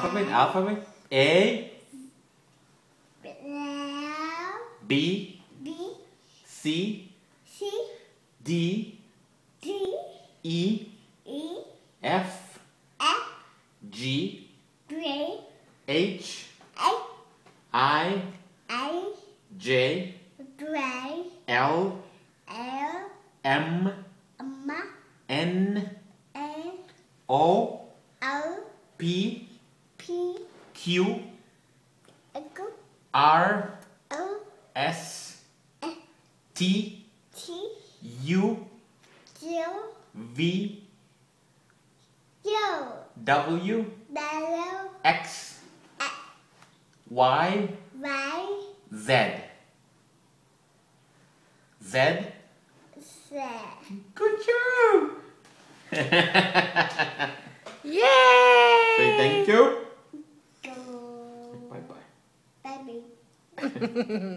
Alphabet. A. B. C. D. E. F. G. H. I. J. L. M. N. O. P. Q. R. S. T. U. V. W. X. Y. Z. Z. Good job! Yay! Say thank you. Bye bye. Bye.